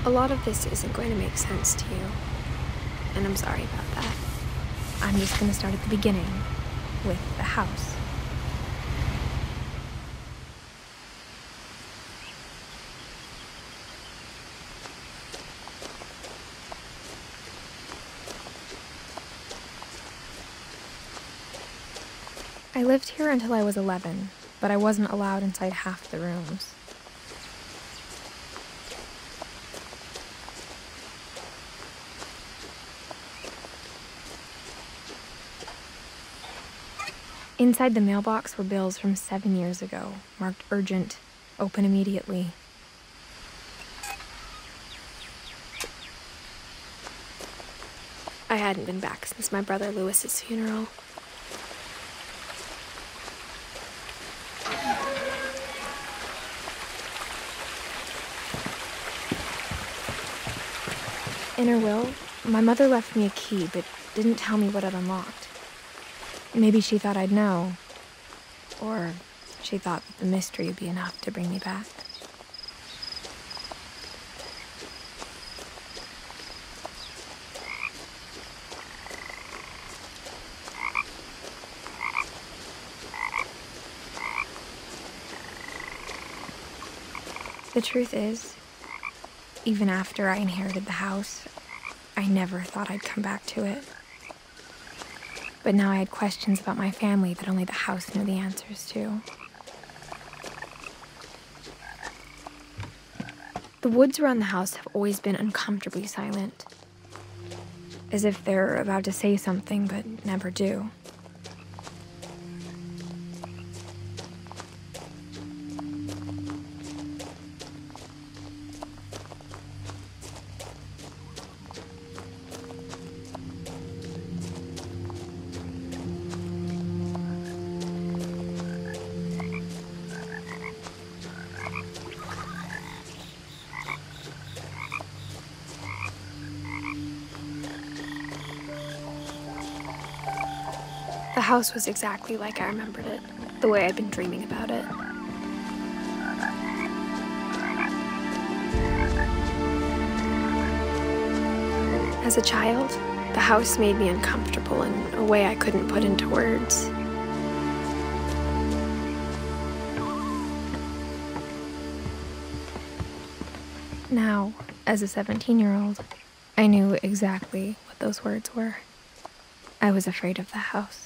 A lot of this isn't going to make sense to you, and I'm sorry about that. I'm just going to start at the beginning, with the house. I lived here until I was 11, but I wasn't allowed inside half the rooms. Inside the mailbox were bills from 7 years ago, marked urgent, open immediately. I hadn't been back since my brother Lewis's funeral. In her will, my mother left me a key, but didn't tell me what it unlocked. Maybe she thought I'd know, or she thought that the mystery would be enough to bring me back. The truth is, even after I inherited the house, I never thought I'd come back to it. But now I had questions about my family that only the house knew the answers to. The woods around the house have always been uncomfortably silent, as if they're about to say something but never do. The house was exactly like I remembered it, the way I'd been dreaming about it. As a child, the house made me uncomfortable in a way I couldn't put into words. Now, as a 17-year-old, I knew exactly what those words were. I was afraid of the house.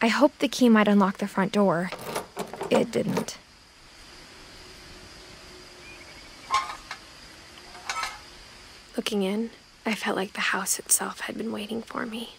I hoped the key might unlock the front door. It didn't. Looking in, I felt like the house itself had been waiting for me.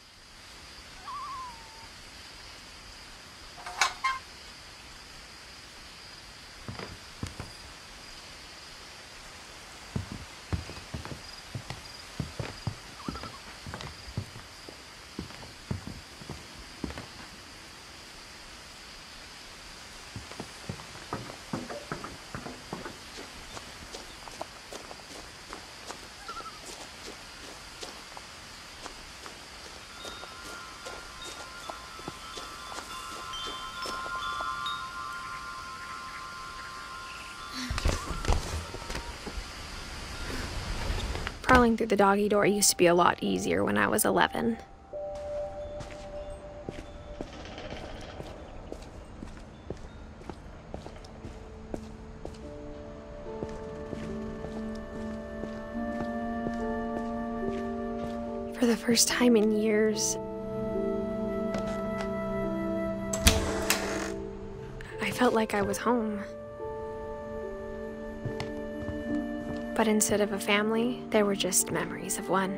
Crawling through the doggy door used to be a lot easier when I was 11. For the first time in years, I felt like I was home. But instead of a family, there were just memories of one.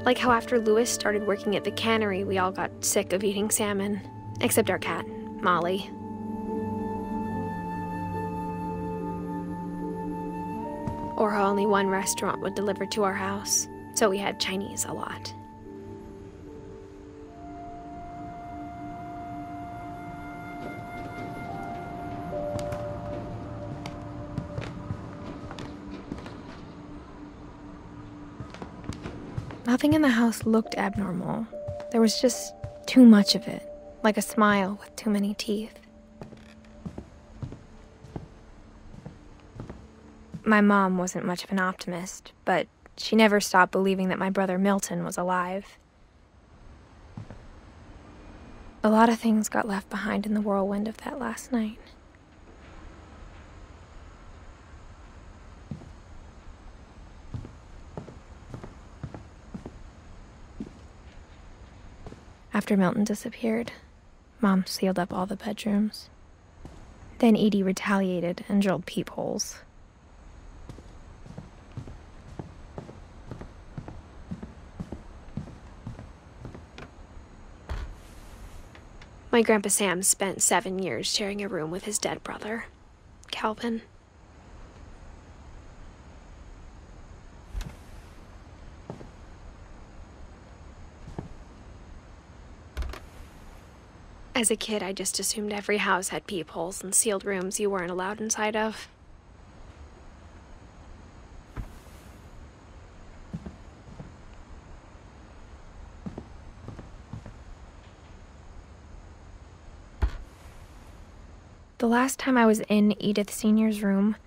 Like how after Lewis started working at the cannery, we all got sick of eating salmon, except our cat, Molly. Or how only one restaurant would deliver to our house, so we had Chinese a lot. Nothing in the house looked abnormal. There was just too much of it, like a smile with too many teeth. My mom wasn't much of an optimist, but she never stopped believing that my brother Milton was alive. A lot of things got left behind in the whirlwind of that last night. After Milton disappeared, Mom sealed up all the bedrooms. Then Edie retaliated and drilled peepholes. My Grandpa Sam spent 7 years sharing a room with his dead brother, Calvin. As a kid, I just assumed every house had peepholes and sealed rooms you weren't allowed inside of. The last time I was in Edith Sr.'s room,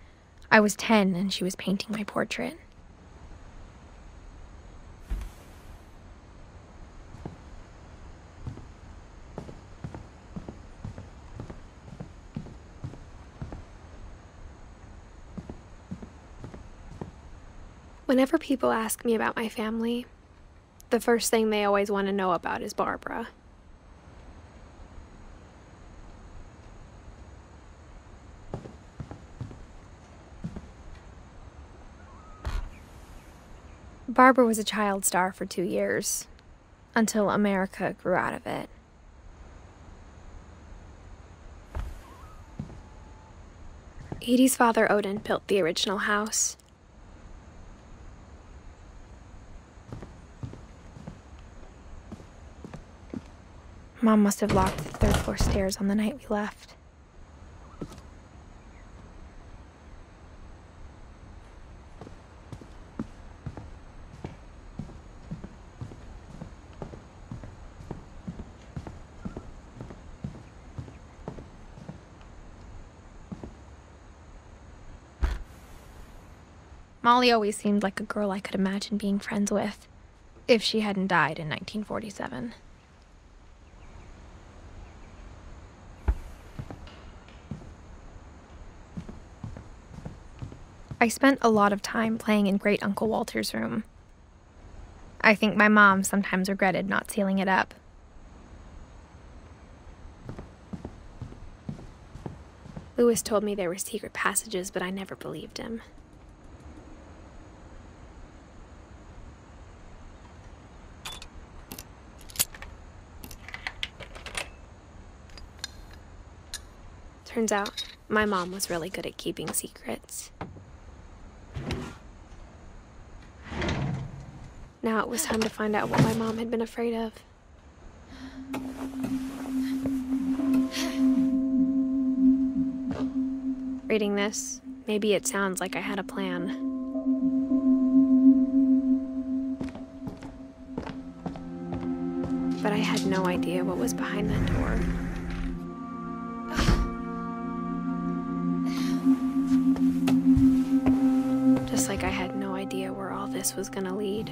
I was 10 and she was painting my portrait. Whenever people ask me about my family, the first thing they always want to know about is Barbara. Barbara was a child star for 2 years, until America grew out of it. Edie's father, Odin, built the original house. Mom must have locked the third floor stairs on the night we left. Molly always seemed like a girl I could imagine being friends with, if she hadn't died in 1947. I spent a lot of time playing in Great Uncle Walter's room. I think my mom sometimes regretted not sealing it up. Lewis told me there were secret passages, but I never believed him. Turns out, my mom was really good at keeping secrets. Now it was time to find out what my mom had been afraid of. Reading this, maybe it sounds like I had a plan. But I had no idea what was behind that door. Just like I had no idea where all this was gonna lead.